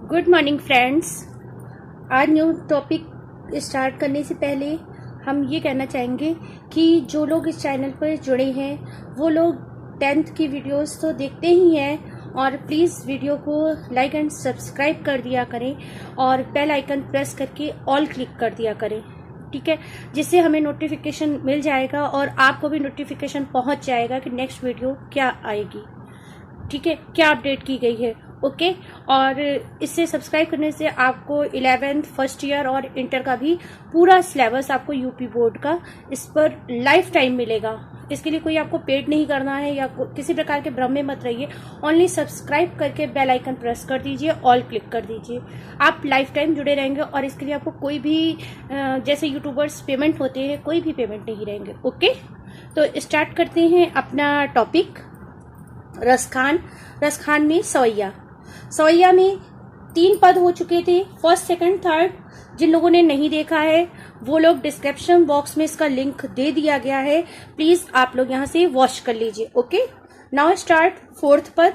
Good morning friends. आज new topic start करने से पहले हम ये कहना चाहेंगे कि जो लोग इस चैनल पर जुड़े हैं वो लोग 10th की वीडियोस तो देखते ही हैं और प्लीज़ वीडियो को लाइक एंड सब्सक्राइब कर दिया करें और बेल आइकन प्रेस करके ऑल क्लिक कर दिया करें, ठीक है, जिससे हमें नोटिफिकेशन मिल जाएगा और आपको भी नोटिफिकेशन पहुंच जाएगा कि नेक्स्ट वीडियो क्या आएगी, ठीक है, क्या अपडेट की गई है। ओके और इससे सब्सक्राइब करने से आपको 11th फर्स्ट ईयर और इंटर का भी पूरा सिलेबस आपको यूपी बोर्ड का इस पर लाइफ टाइम मिलेगा। इसके लिए कोई आपको पेड नहीं करना है या किसी प्रकार के भ्रम में मत रहिए। ओनली सब्सक्राइब करके बेल आइकन प्रेस कर दीजिए, ऑल क्लिक कर दीजिए, आप लाइफ टाइम जुड़े रहेंगे और इसके लिए आपको कोई भी जैसे यूट्यूबर्स पेमेंट होते हैं कोई भी पेमेंट नहीं रहेंगे। ओके तो स्टार्ट करते हैं अपना टॉपिक। रसखान में सवैया में 3 पद हो चुके थे, फर्स्ट सेकंड थर्ड। जिन लोगों ने नहीं देखा है वो लोग डिस्क्रिप्शन बॉक्स में इसका लिंक दे दिया गया है, प्लीज आप लोग यहाँ से वॉच कर लीजिए। ओके नाउ स्टार्ट फोर्थ पद।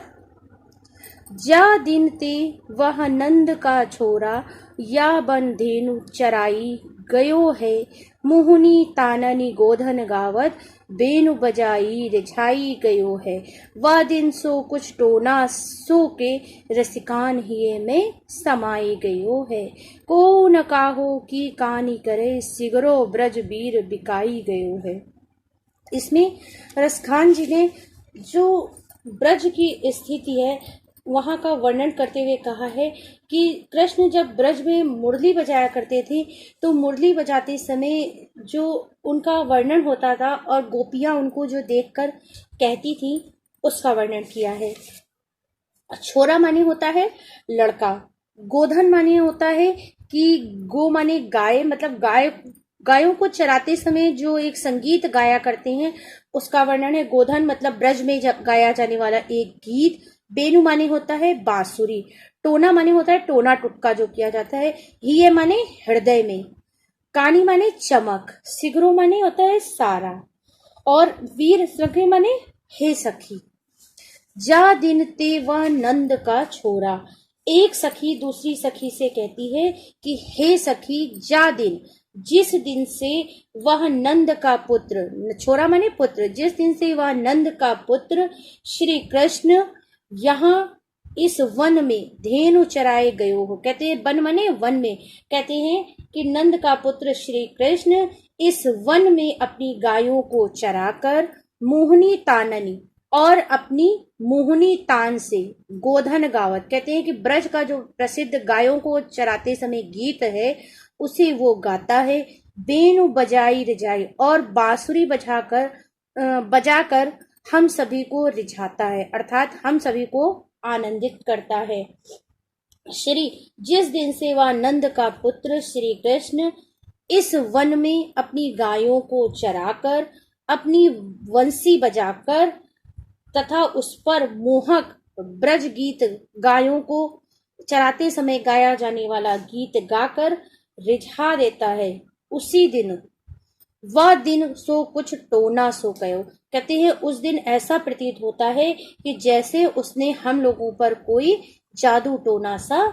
जा दिन ते वह नंद का छोरा, या बन धेनु चराई गयो है, मुहुनी ताननी गोधन गावत, बेनु बजाई रिझाई गयो है, वह दिन सो कुछ टोना सो के, रसिकान हिये में समाई गयो है, को न काहो की कानी करे, सिगरो ब्रज वीर बिकाई गयो है। इसमें रसखान जी ने जो ब्रज की स्थिति है वहाँ का वर्णन करते हुए कहा है कि कृष्ण जब ब्रज में मुरली बजाया करते थे तो मुरली बजाते समय जो उनका वर्णन होता था और गोपियाँ उनको जो देखकर कहती थी उसका वर्णन किया है। छोरा माने होता है लड़का, गोधन माने होता है कि गो माने गाय, मतलब गायों को चराते समय जो एक संगीत गाया करते हैं उसका वर्णन है। गोधन मतलब ब्रज में गाया जाने वाला एक गीत। बेनु माने होता है बांसुरी। टोना माने होता है टोना टुटका जो किया जाता है। हिये माने हृदय में। कानी माने चमक। सिगरो माने होता है सारा। और वीर सखी माने हे सखी। जा दिन ते वह नंद का छोरा। एक सखी दूसरी सखी से कहती है कि हे सखी जा दिन, जिस दिन से वह नंद का पुत्र, छोरा माने पुत्र, जिस दिन से वह नंद का पुत्र श्री कृष्ण यहाँ इस वन में धेनु चराए गयो हो। कहते हैं वन माने वन में, कहते हैं कि नंद का पुत्र श्री कृष्ण इस वन में अपनी गायों को चराकर मोहनी ताननी और अपनी मोहनी तान से गोधन गावत, कहते हैं कि ब्रज का जो प्रसिद्ध गायों को चराते समय गीत है उसे वो गाता है। बेनु बजाई रिझाई, और बांसुरी बजाकर हम सभी को रिझाता है, अर्थात हम सभी को आनंदित करता है। जिस दिन से वह नंद का पुत्र श्री कृष्ण इस वन में अपनी गायों को चराकर अपनी वंशी बजाकर तथा उस पर मोहक ब्रज गीत, गायों को चराते समय गाया जाने वाला गीत गाकर रिझा देता है, उसी दिन वह दिन सो कुछ टोना सो कयो, कहते हैं उस दिन ऐसा प्रतीत होता है कि जैसे उसने हम लोगों पर कोई जादू टोना सा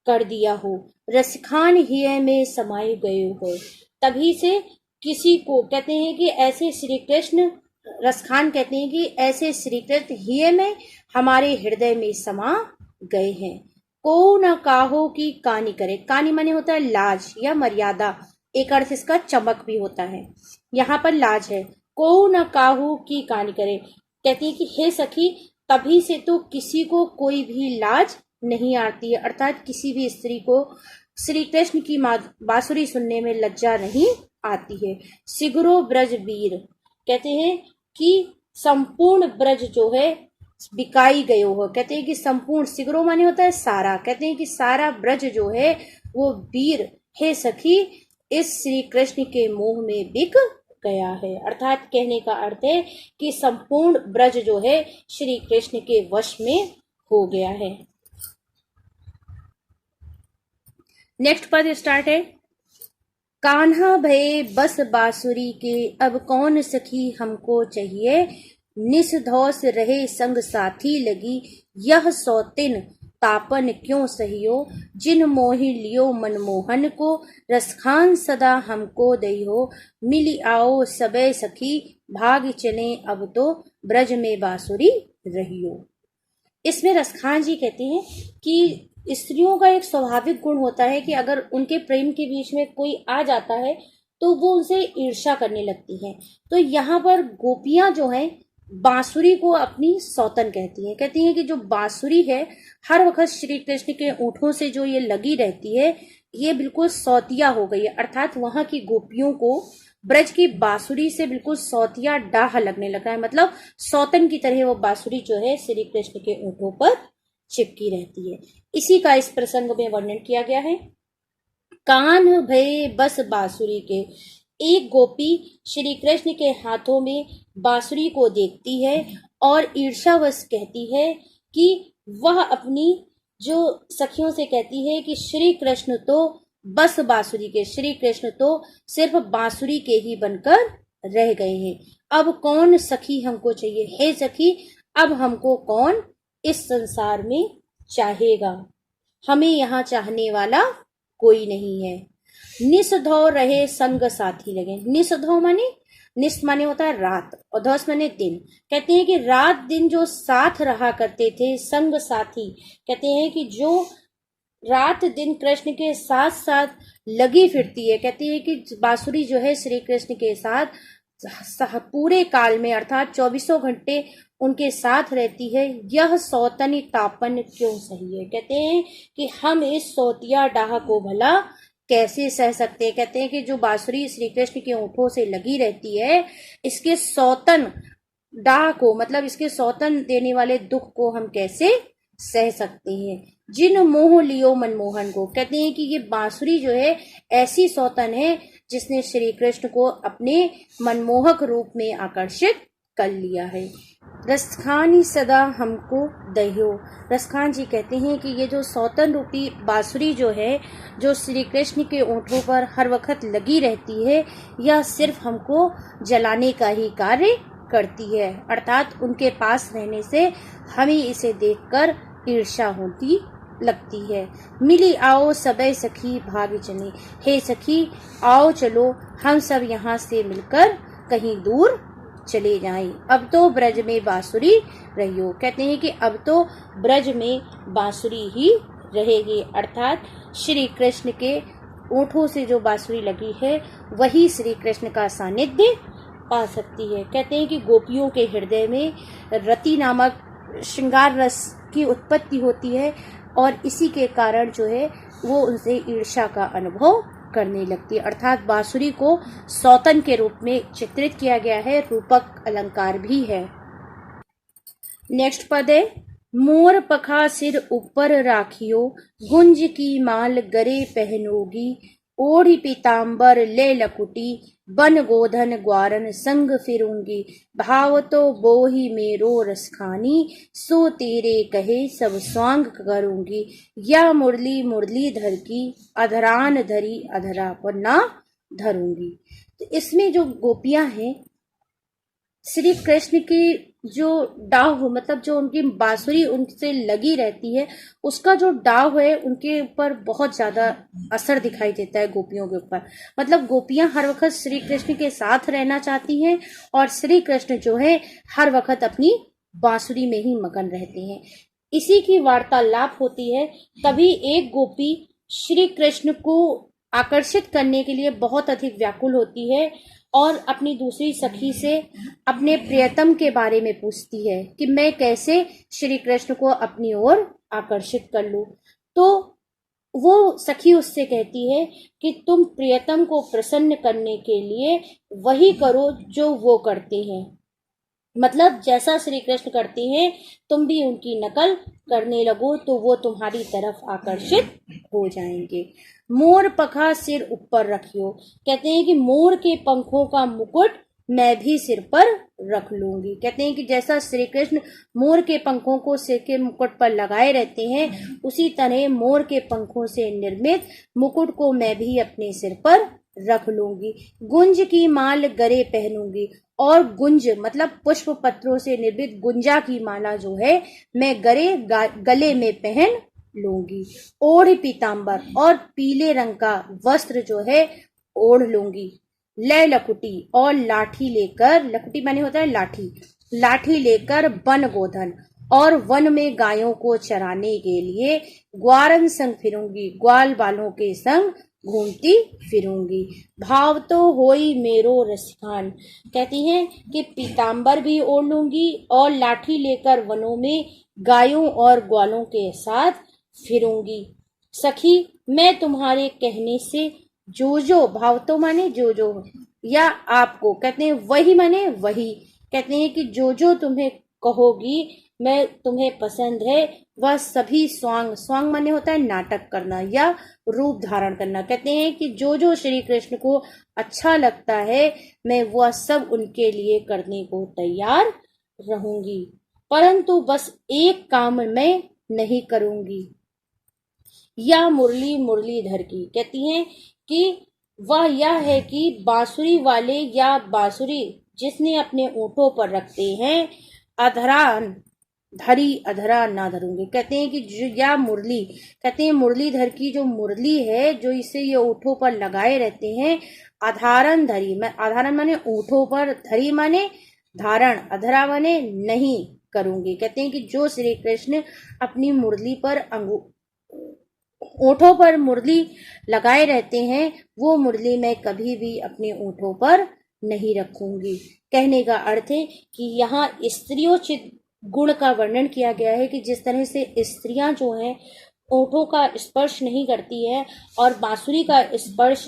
कर दिया हो। रसिखान हिय में समाये गए हो, तभी से किसी को, कहते हैं कि ऐसे श्री कृष्ण, रसखान कहते हैं कि ऐसे श्री कृष्ण हिय में हमारे हृदय में समा गए हैं। को न काहो की कानी करे। कानी माने होता है लाज या मर्यादा, एक अर्थ इसका चमक भी होता है, यहाँ पर लाज है। को न काहू की कानी करे, कहती है कि हे सखी, तभी से तो किसी को कोई भी लाज नहीं आती है, अर्थात किसी भी स्त्री को श्री कृष्ण की बांसुरी सुनने में लज्जा नहीं आती है। सिगरो ब्रज वीर, कहते हैं कि संपूर्ण ब्रज जो है बिकाई गयो हो, कहते हैं कि संपूर्ण, सिगरो माने होता है सारा, कहते हैं कि सारा ब्रज जो है वो वीर, हे सखी, इस श्री कृष्ण के मोह में बिक गया है, अर्थात कहने का अर्थ है कि संपूर्ण ब्रज जो है श्री कृष्ण के वश में हो गया है। नेक्स्ट पद स्टार्ट है। कान्हा भये बस बांसुरी के, अब कौन सखी हमको चाहिए, निस धौस रहे संग साथी लगी, यह सौतिन तापन क्यों सहियो, जिन मोहि लियो मनमोहन को, रसखान सदा हमको दइहो, मिली आओ सबे सखी, भाग चले अब तो ब्रज में बांसुरी रहियो। इसमें रसखान जी कहते हैं कि स्त्रियों का एक स्वाभाविक गुण होता है कि अगर उनके प्रेम के बीच में कोई आ जाता है तो वो उनसे ईर्ष्या करने लगती हैं। तो यहाँ पर गोपियां जो हैं बांसुरी को अपनी सौतन कहती हैं कि जो बांसुरी है हर वक्त श्री कृष्ण के ओठों से जो ये लगी रहती है, ये बिल्कुल सौतिया हो गई है। अर्थात वहां की गोपियों को ब्रज की बांसुरी से बिल्कुल सौतिया डाह लगने लगा है। मतलब सौतन की तरह वो बांसुरी जो है श्री कृष्ण के ओठों पर चिपकी रहती है। इसी का इस प्रसंग में वर्णन किया गया है। कान भये बस बांसुरी के, एक गोपी श्री कृष्ण के हाथों में बांसुरी को देखती है और ईर्ष्यावश कहती है कि वह अपनी जो सखियों से कहती है कि श्री कृष्ण तो बस बांसुरी के, श्री कृष्ण तो सिर्फ बांसुरी के ही बनकर रह गए हैं। अब कौन सखी हमको चाहिए, हे सखी अब हमको कौन इस संसार में चाहेगा, हमें यहाँ चाहने वाला कोई नहीं है। निसधौ रहे संग साथी लगे। निसधौ माने, निस माने होता है रात और धौस माने दिन। कहते हैं कि रात दिन जो साथ रहा करते थे, संग साथी कहते हैं कि जो रात दिन कृष्ण के साथ साथ लगी फिरती है। कहती है कि बांसुरी जो है श्री कृष्ण के साथ पूरे काल में अर्थात 24 घंटे उनके साथ रहती है। यह सौतनी तापन क्यों सही है। कहते हैं कि हम इस सौतिया डाह को भला कैसे सह सकते हैं। कहते हैं कि जो बांसुरी श्री कृष्ण के ओठों से लगी रहती है, इसके सौतन डाह को मतलब इसके सौतन देने वाले दुख को हम कैसे सह सकते हैं। जिन मोह लियो मनमोहन को, कहते हैं कि ये बांसुरी जो है ऐसी सौतन है जिसने श्री कृष्ण को अपने मनमोहक रूप में आकर्षित कर लिया है। रसखानी सदा हमको दहियो। रसखान जी कहते हैं कि ये जो सौतन रूपी बांसुरी जो है, जो श्री कृष्ण के ओठों पर हर वक्त लगी रहती है, यह सिर्फ हमको जलाने का ही कार्य करती है। अर्थात उनके पास रहने से हमें इसे देखकर ईर्ष्या होती लगती है। मिली आओ सबे सखी भाग चले, हे सखी आओ चलो हम सब यहाँ से मिलकर कहीं दूर चले जाएं। अब तो ब्रज में बांसुरी रहियो। कहते हैं कि अब तो ब्रज में बांसुरी ही रहेगी। अर्थात श्री कृष्ण के ओठों से जो बांसुरी लगी है वही श्री कृष्ण का सानिध्य पा सकती है। कहते हैं कि गोपियों के हृदय में रति नामक श्रृंगार रस की उत्पत्ति होती है और इसी के कारण जो है वो उनसे ईर्ष्या का अनुभव करने लगती है। अर्थात बांसुरी को सौतन के रूप में चित्रित किया गया है, रूपक अलंकार भी है। नेक्स्ट पद है, मोर पखा सिर ऊपर राखियो, गुंज की माल गरे पहनोगी, ओढ़ी पीताम्बर ले लकुटी, बन गोधन ग्वारन संग फिरूंगी, भाव तो बोही मेरो रसखानी, सो तेरे कहे सब स्वांग करूंगी, या मुरली मुरली धर की, अधरान धरी अधरा पर ना धरूंगी। तो इसमें जो गोपियां हैं श्री कृष्ण की जो डाव मतलब जो उनकी बांसुरी उनसे लगी रहती है, उसका जो डाव है उनके ऊपर बहुत ज्यादा असर दिखाई देता है गोपियों के ऊपर। मतलब गोपियां हर वक्त श्री कृष्ण के साथ रहना चाहती हैं और श्री कृष्ण जो है हर वक्त अपनी बांसुरी में ही मगन रहते हैं। इसी की वार्तालाप होती है। तभी एक गोपी श्री कृष्ण को आकर्षित करने के लिए बहुत अधिक व्याकुल होती है और अपनी दूसरी सखी से अपने प्रियतम के बारे में पूछती है कि मैं कैसे श्री कृष्ण को अपनी ओर आकर्षित कर लूं। तो वो सखी उससे कहती है कि तुम प्रियतम को प्रसन्न करने के लिए वही करो जो वो करते हैं। मतलब जैसा श्री कृष्ण करते हैं तुम भी उनकी नकल करने लगो तो वो तुम्हारी तरफ आकर्षित हो जाएंगे। मोर पखा सिर ऊपर रखियो। कहते हैं कि मोर के पंखों का मुकुट मैं भी सिर पर रख लूंगी। कहते हैं कि जैसा श्री कृष्ण मोर के पंखों को सिर के मुकुट पर लगाए रहते हैं, उसी तरह मोर के पंखों से निर्मित मुकुट को मैं भी अपने सिर पर रख लूंगी। गुंज की माल गरे पहनूंगी, और गुंज मतलब पुष्प पत्रों से निर्मित गुंजा की माला जो है मैं गले में पहन लूंगी। ओढ़ पीतांबर, और पीले रंग का वस्त्र जो है ओढ़ लूंगी। ले लकुटी, और लाठी लेकर, लकुटी माने होता है लाठी, लाठी लेकर वन गोधन, और वन में गायों को चराने के लिए ग्वारन संग फिरूंगी, ग्वाल बालों के संग घूमती फिरूंगी। भाव तो होई मेरो रसिकान, कहती हैं कि पीतांबर भी ओढ़ लूंगी और लाठी लेकर वनों में गायों और ग्वालों के साथ फिरूंगी। सखी मैं तुम्हारे कहने से जो भाव तो माने जो या आपको, कहते हैं वही माने वही, कहते हैं कि जो तुम्हें कहोगी मैं तुम्हें पसंद है वह सभी स्वांग, स्वांग माने होता है नाटक करना या रूप धारण करना, कहते हैं कि जो श्री कृष्ण को अच्छा लगता है मैं वह सब उनके लिए करने को तैयार रहूंगी, परंतु बस एक काम मैं नहीं करूंगी। या मुरली मुरलीधर की, कहती हैं कि वह यह है कि बांसुरी वाले या बांसुरी जिसने अपने ऊँटों पर रखते हैं अधरान धरी अधरा ना धरूंगी, कहते हैं कि जो या मुरली, कहते हैं मुरलीधर की जो मुरली है जो इसे ये ऊँटों पर लगाए रहते हैं, अधारण धरी, मैं अधारण माने ऊँटों पर, धरी माने धारण, अधरा माने नहीं करूंगी, कहते हैं कि जो श्री कृष्ण अपनी मुरली पर ऊँटों पर मुरली लगाए रहते हैं वो मुरली मैं कभी भी अपने ऊँटों पर नहीं रखूंगी। कहने का अर्थ है कि यहाँ स्त्रियोचित गुण का वर्णन किया गया है कि जिस तरह से स्त्रियां जो हैं ओठों का स्पर्श नहीं करती है और बांसुरी का स्पर्श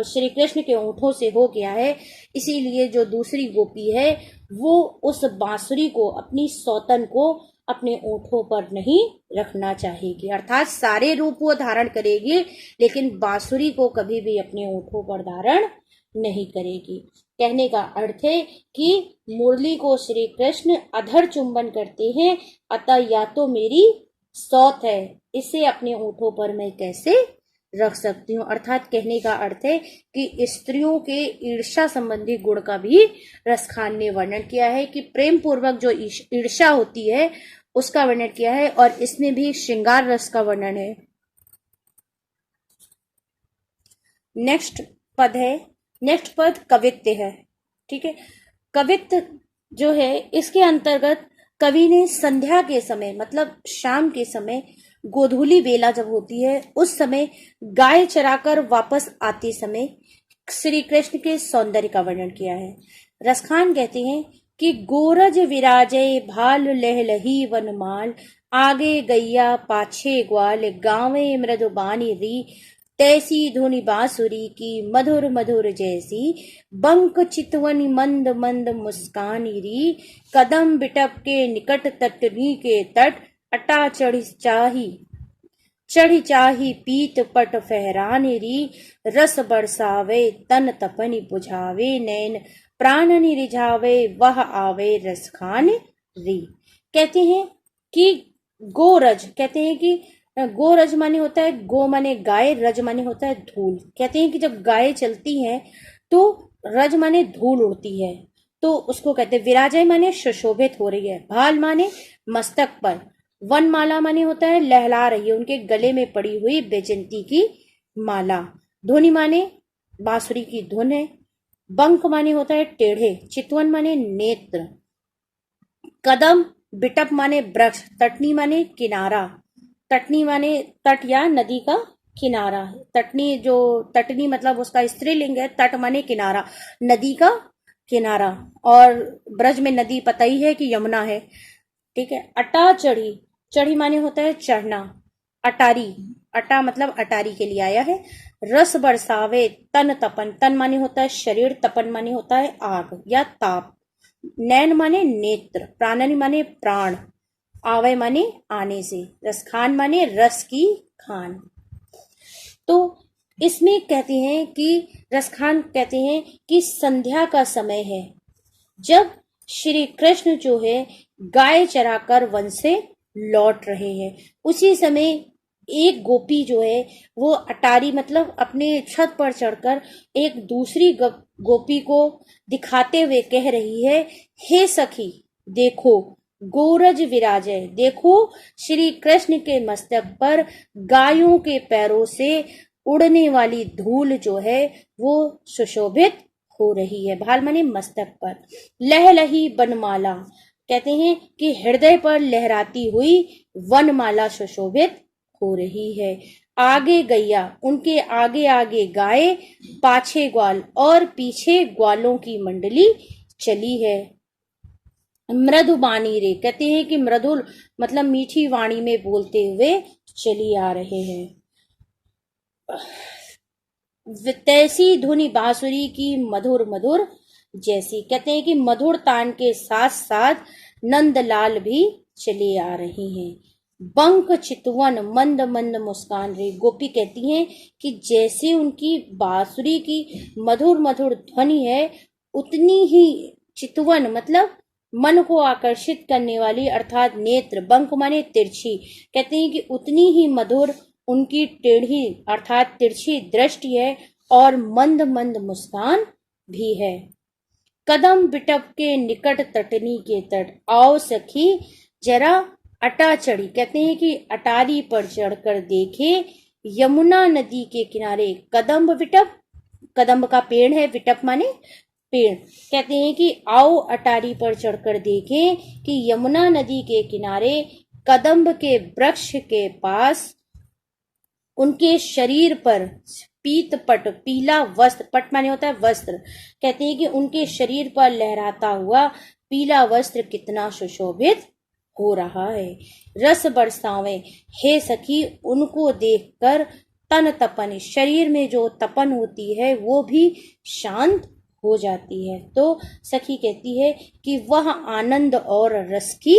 श्री कृष्ण के ओठों से हो गया है, इसीलिए जो दूसरी गोपी है वो उस बांसुरी को, अपनी सौतन को अपने ओठों पर नहीं रखना चाहेगी, अर्थात सारे रूप वो धारण करेगी लेकिन बांसुरी को कभी भी अपने ओठों पर धारण नहीं करेगी। कहने का अर्थ है कि मुरली को श्री कृष्ण अधर चुंबन करते हैं, अतः या तो मेरी सौत है, इसे अपने ओठों पर मैं कैसे रख सकती हूँ। अर्थात कहने का अर्थ है कि स्त्रियों के ईर्ष्या संबंधी गुण का भी रसखान ने वर्णन किया है कि प्रेम पूर्वक जो ईर्ष्या होती है उसका वर्णन किया है और इसमें भी श्रृंगार रस का वर्णन है। नेक्स्ट पद कवित्व है, ठीक है। कवित्व जो है इसके अंतर्गत कवि ने संध्या के समय, मतलब शाम के समय, गोधूली बेला जब होती है उस समय गाय चराकर वापस आते समय श्री कृष्ण के सौंदर्य का वर्णन किया है। रसखान कहते हैं कि गोरज विराजय भाल लहलही वनमाल, आगे गैया पाछे ग्वाल, गावे मृदुबानी री, तैसी धुनि बांसुरी की मधुर मधुर जैसी, बंक चितवनी मंद मंद मुस्कानी री, कदम बिटप के निकट तटनी के तट, अटा चढ़ी चाही पीत पट फहराने री, रस बरसावे तन तपनि बुझावे, नैन प्राणनि रिझावे वह आवे रसखान री। कहते हैं कि गोरज, कहते हैं कि गोरज माने होता है गो माने गाय, रज माने होता है धूल। कहते हैं कि जब गाय चलती हैं तो रज माने धूल उड़ती है तो उसको कहते हैं। विराजय माने सुशोभित हो रही है, भाल माने मस्तक पर, वनमाला माने होता है लहला रही है, उनके गले में पड़ी हुई बैजंती की माला, धुनि माने बांसुरी की धुन है, बंक माने होता है टेढ़े, चितवन माने नेत्र, कदम बिटप माने वृक्ष, तटनी माने किनारा, तटनी माने तट या नदी का किनारा, तटनी जो तटनी मतलब उसका स्त्रीलिंग है, तट माने किनारा, नदी का किनारा, और ब्रज में नदी पता ही है कि यमुना है, ठीक है। अटा चढ़ी, चढ़ी माने होता है चढ़ना, अटारी, अटा मतलब अटारी के लिए आया है। रस बरसावे तन तपन, तन माने होता है शरीर, तपन माने होता है आग या ताप, नैन माने नेत्र, प्राणनि माने प्राण, आवे माने आने से, रसखान माने रस की खान। तो इसमें कहते हैं कि रसखान कहते हैं कि संध्या का समय है जब श्री कृष्ण जो है गाय चराकर वन से लौट रहे हैं, उसी समय एक गोपी जो है वो अटारी मतलब अपने छत पर चढ़कर एक दूसरी गोपी को दिखाते हुए कह रही है, हे सखी देखो गोरज विराजय। देखो श्री कृष्ण के मस्तक पर गायों के पैरों से उड़ने वाली धूल जो है वो सुशोभित हो रही है। भाल माने मस्तक पर। लहलही वनमाला, कहते हैं कि हृदय पर लहराती हुई वनमाला सुशोभित हो रही है। आगे गैया, उनके आगे आगे गाय, पाछे ग्वाल और पीछे ग्वालों की मंडली चली है। मृदुबानी रे, कहते हैं कि मृदुल मतलब मीठी वाणी में बोलते हुए चली आ रहे हैं। तैसी धुनी बांसुरी की मधुर मधुर जैसी, कहते हैं कि मधुर तान के साथ साथ नंदलाल भी चले आ रहे हैं। बंक चितवन मंद मंद मुस्कान रे, गोपी कहती हैं कि जैसे उनकी बांसुरी की मधुर मधुर ध्वनि है उतनी ही चितवन मतलब मन को आकर्षित करने वाली अर्थात नेत्र, बंक माने तिरछी, कहते हैं कि उतनी ही मधुर उनकी टेढ़ी अर्थात तिरछी दृष्टि है और मंद मंद मुस्कान भी है। कदम बिटप के निकट तटनी के तट, आओ सखी जरा अटा चढ़ी, कहते हैं कि अटारी पर चढ़कर देखे यमुना नदी के किनारे। कदम्ब विटप, कदम्ब का पेड़ है, विटप माने पेड़, कहते हैं कि आओ अटारी पर चढ़कर देखें कि यमुना नदी के किनारे कदम्ब के वृक्ष के पास उनके शरीर पर पीत पट, पीला वस्त्र, पट माने होता है वस्त्र, कहते हैं कि उनके शरीर पर लहराता हुआ पीला वस्त्र कितना सुशोभित हो रहा है। रस बरसावे, हे सखी उनको देखकर तन तपन, शरीर में जो तपन होती है वो भी शांत हो जाती है। तो सखी कहती है कि वह आनंद और रस की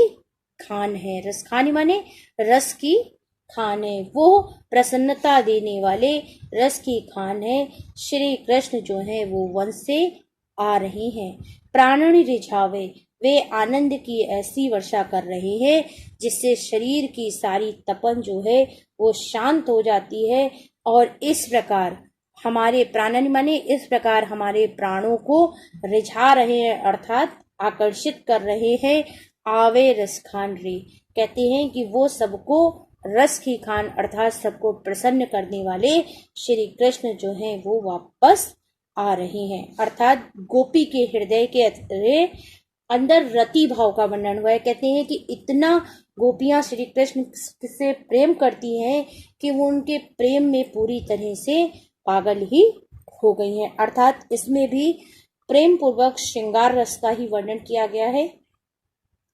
खान है। रस खानी माने रस की खान है, वो प्रसन्नता देने वाले रस की खान है। श्री कृष्ण जो है वो वन से आ रहे हैं। प्राणन रिझावे, वे आनंद की ऐसी वर्षा कर रहे हैं जिससे शरीर की सारी तपन जो है वो शांत हो जाती है और इस प्रकार हमारे प्राणन माने इस प्रकार हमारे प्राणों को रिझा रहे हैं अर्थात आकर्षित कर रहे हैं। आवे रस खान रे, कहते हैं कि वो सबको रस की खान अर्थात सबको प्रसन्न करने वाले श्री कृष्ण जो हैं वो वापस आ रहे हैं। अर्थात गोपी के हृदय के अंदर रति भाव का वर्णन हुआ है। कहते हैं कि इतना गोपियां श्री कृष्ण से प्रेम करती हैं कि वो उनके प्रेम में पूरी तरह से पागल ही हो गई हैं। अर्थात इसमें भी प्रेम पूर्वक श्रृंगार रस का ही वर्णन किया गया है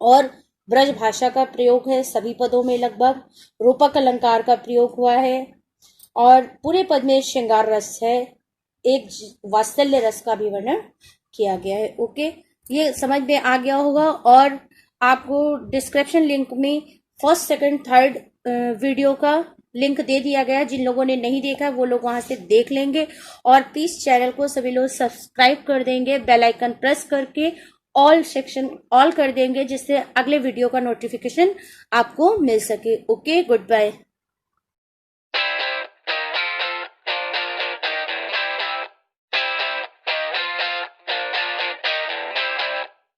और ब्रज भाषा का प्रयोग है सभी पदों में, लगभग रूपक अलंकार का प्रयोग हुआ है और पूरे पद में श्रृंगार रस है। एक वात्सल्य रस का भी वर्णन किया गया है। ओके, ये समझ में आ गया होगा और आपको डिस्क्रिप्शन लिंक में फर्स्ट सेकंड थर्ड वीडियो का लिंक दे दिया गया है। जिन लोगों ने नहीं देखा वो लोग वहां से देख लेंगे और प्लीज चैनल को सभी लोग सब्सक्राइब कर देंगे, बेल आइकन प्रेस करके ऑल सेक्शन ऑल कर देंगे जिससे अगले वीडियो का नोटिफिकेशन आपको मिल सके। Okay, good bye.